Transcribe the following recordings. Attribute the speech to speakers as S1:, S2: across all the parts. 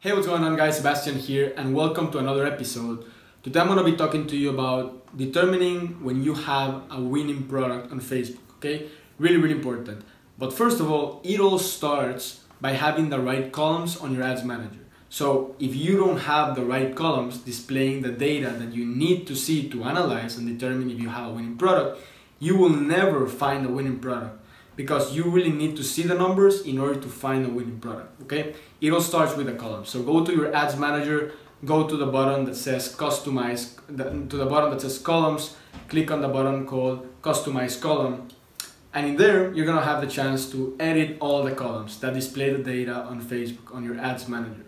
S1: Hey, what's going on guys, Sebastian here and welcome to another episode. Today I'm going to be talking to you about determining when you have a winning product on Facebook, okay? Really important. But first of all, it all starts by having the right columns on your ads manager. So if you don't have the right columns displaying the data that you need to see to analyze and determine if you have a winning product, you will never find a winning product, because you really need to see the numbers in order to find a winning product, okay? It all starts with the column. So go to your ads manager, go to the button that says customize, to the button that says columns, click on the button called customize column, and in there you're gonna have the chance to edit all the columns that display the data on Facebook on your ads manager.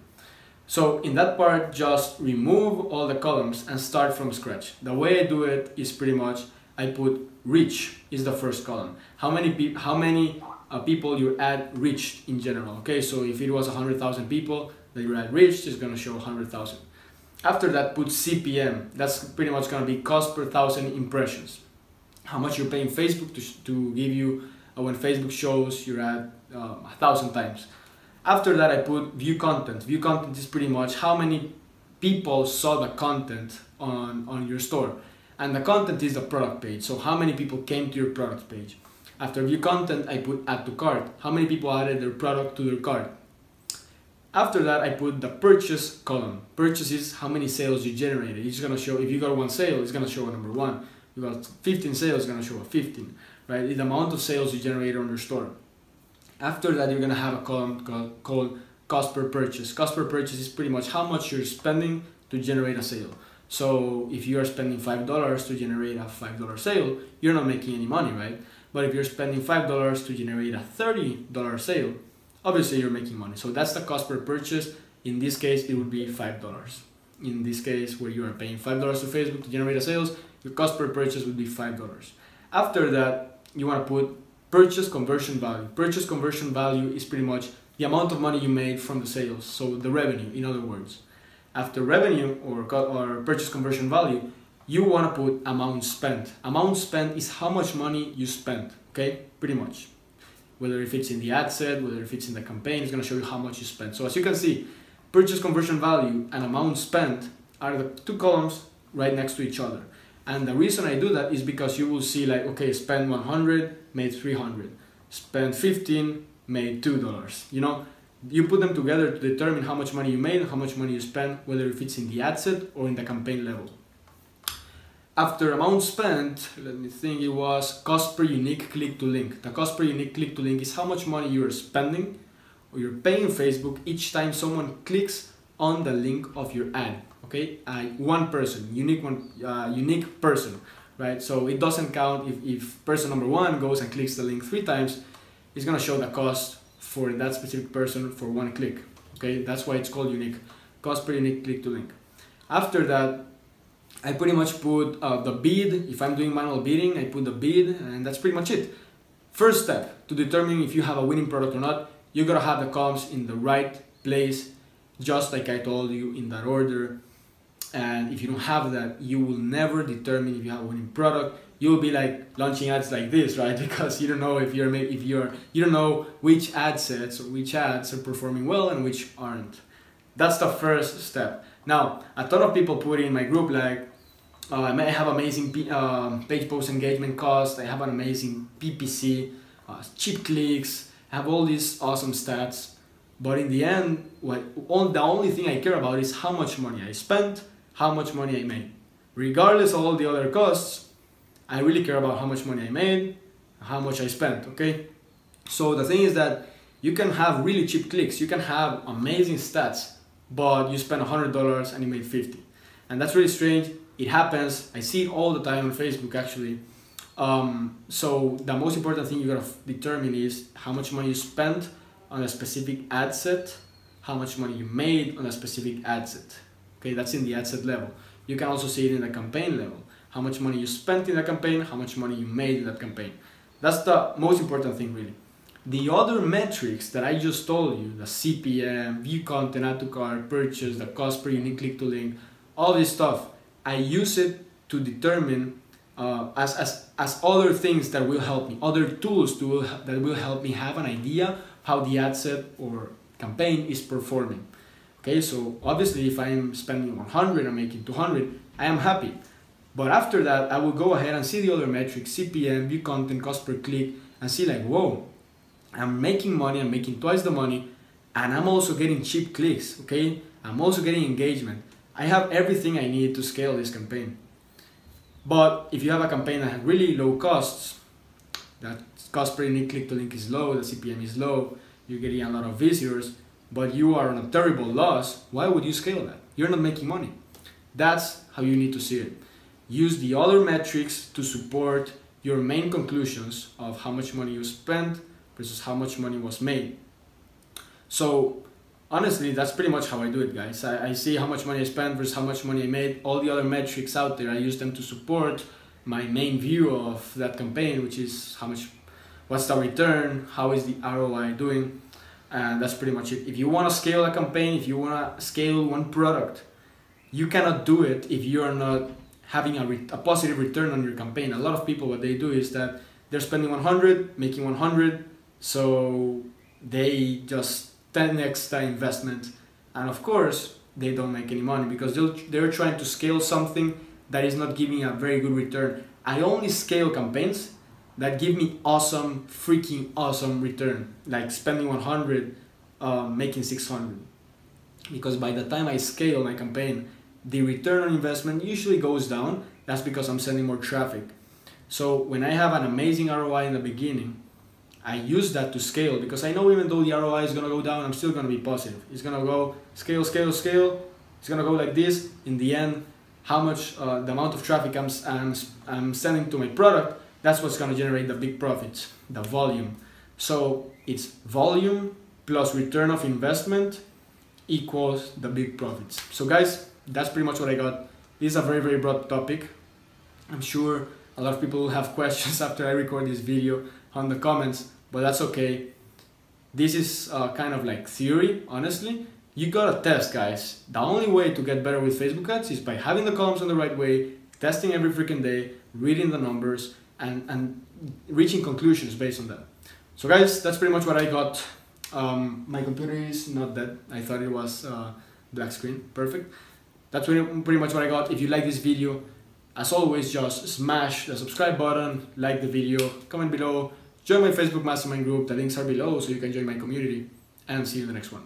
S1: So in that part, just remove all the columns and start from scratch. The way I do it is pretty much I put reach is the first column. How many people your ad reached in general, okay? So if it was 100,000 people that your ad reached, it's gonna show 100,000. After that, put CPM. That's pretty much gonna be cost per thousand impressions. How much you're paying Facebook to give you when Facebook shows your ad 1,000 times. After that, I put view content. View content is pretty much how many people saw the content on your store. And the content is the product page, so how many people came to your product page. After view content, I put add to cart. How many people added their product to their cart. After that, I put the purchase column. Purchase is how many sales you generated. It's gonna show, if you got one sale, it's gonna show a number 1. You got 15 sales, it's gonna show a 15, right? It's the amount of sales you generated on your store. After that, you're gonna have a column called cost per purchase. Cost per purchase is pretty much how much you're spending to generate a sale. So if you are spending $5 to generate a $5 sale, you're not making any money, right? But if you're spending $5 to generate a $30 sale, obviously you're making money. So that's the cost per purchase. In this case, it would be $5. In this case, where you are paying $5 to Facebook to generate a sales, your cost per purchase would be $5. After that, you want to put purchase conversion value. Purchase conversion value is pretty much the amount of money you made from the sales. So the revenue, in other words. After revenue or purchase conversion value, you want to put amount spent. Amount spent is how much money you spent, okay? Pretty much. Whether if it's in the ad set, whether if it's in the campaign, it's going to show you how much you spent. So as you can see, purchase conversion value and amount spent are the two columns right next to each other. And the reason I do that is because you will see like, okay, spend 100, made 300. Spend 15, made $2, you know? You put them together to determine how much money you made and how much money you spent, whether if it's in the ad set or in the campaign level. After amount spent, let me think, it was cost per unique click to link. The cost per unique click to link is how much money you're spending or you're paying Facebook each time someone clicks on the link of your ad. Okay, one person, unique person, right? So it doesn't count if person number 1 goes and clicks the link 3 times, it's gonna show the cost for that specific person for 1 click. Okay, that's why it's called unique. Cost per unique click to link. After that, I pretty much put the bid. If I'm doing manual bidding, I put the bid, and that's pretty much it. First step to determining if you have a winning product or not, you gotta have the columns in the right place, just like I told you, in that order. And if you don't have that, you will never determine if you have a winning product. You'll be like launching ads like this, right? Because you don't know you don't know which ad sets or which ads are performing well and which aren't. That's the first step. Now, a ton of people put in my group like, I have amazing page post engagement cost, I have an amazing PPC, cheap clicks, I have all these awesome stats. But in the end, the only thing I care about is how much money I spent, how much money I made. Regardless of all the other costs, I really care about how much money I made, how much I spent, okay? So the thing is that you can have really cheap clicks, you can have amazing stats, but you spend $100 and you made 50. And that's really strange. It happens. I see it all the time on Facebook actually. So the most important thing you gotta determine is how much money you spent on a specific ad set, how much money you made on a specific ad set. Okay, that's in the ad set level. You can also see it in the campaign level. How much money you spent in the campaign, how much money you made in that campaign. That's the most important thing really. The other metrics that I just told you, the CPM, view content, add to cart, purchase, the cost per unique click to link, all this stuff, I use it to determine as other things that will help me, other tools that will help me have an idea how the ad set or campaign is performing. Okay, so obviously if I'm spending 100 and making 200, I am happy. But after that, I will go ahead and see the other metrics, CPM, view content, cost per click, and see like, whoa, I'm making money, I'm making twice the money, and I'm also getting cheap clicks, okay? I'm also getting engagement. I have everything I need to scale this campaign. But if you have a campaign that has really low costs, that cost per unique click to link is low, the CPM is low, you're getting a lot of visitors, but you are on a terrible loss, why would you scale that? You're not making money. That's how you need to see it. Use the other metrics to support your main conclusions of how much money you spent versus how much money was made. So honestly, that's pretty much how I do it, guys. I see how much money I spent versus how much money I made. All the other metrics out there, I use them to support my main view of that campaign, which is what's the return, how is the ROI doing, and that's pretty much it. If you want to scale a campaign, if you want to scale one product, you cannot do it if you are not having a positive return on your campaign. A lot of people, what they do is that they're spending 100, making 100, so they just 10x the investment, and of course they don't make any money because they're trying to scale something that is not giving a very good return. I only scale campaigns that give me awesome, freaking awesome return, like spending 100, making 600, because by the time I scale my campaign, the return on investment usually goes down. That's because I'm sending more traffic. So when I have an amazing ROI in the beginning, I use that to scale, because I know even though the ROI is going to go down, I'm still going to be positive. It's going to go scale, scale, scale. It's going to go like this. In the end, how much the amount of traffic I'm sending to my product, that's what's going to generate the big profits, the volume. So it's volume plus return of investment equals the big profits. So guys, that's pretty much what I got. This is a very, very broad topic. I'm sure a lot of people will have questions after I record this video on the comments, but that's okay. This is kind of like theory, honestly. You gotta test, guys. The only way to get better with Facebook ads is by having the columns on the right way, testing every freaking day, reading the numbers, and reaching conclusions based on that. So guys, that's pretty much what I got. My computer is not dead. I thought it was black screen. Perfect. That's pretty much what I got. If you like this video, as always, just smash the subscribe button, like the video, comment below, join my Facebook mastermind group. The links are below so you can join my community, and see you in the next one.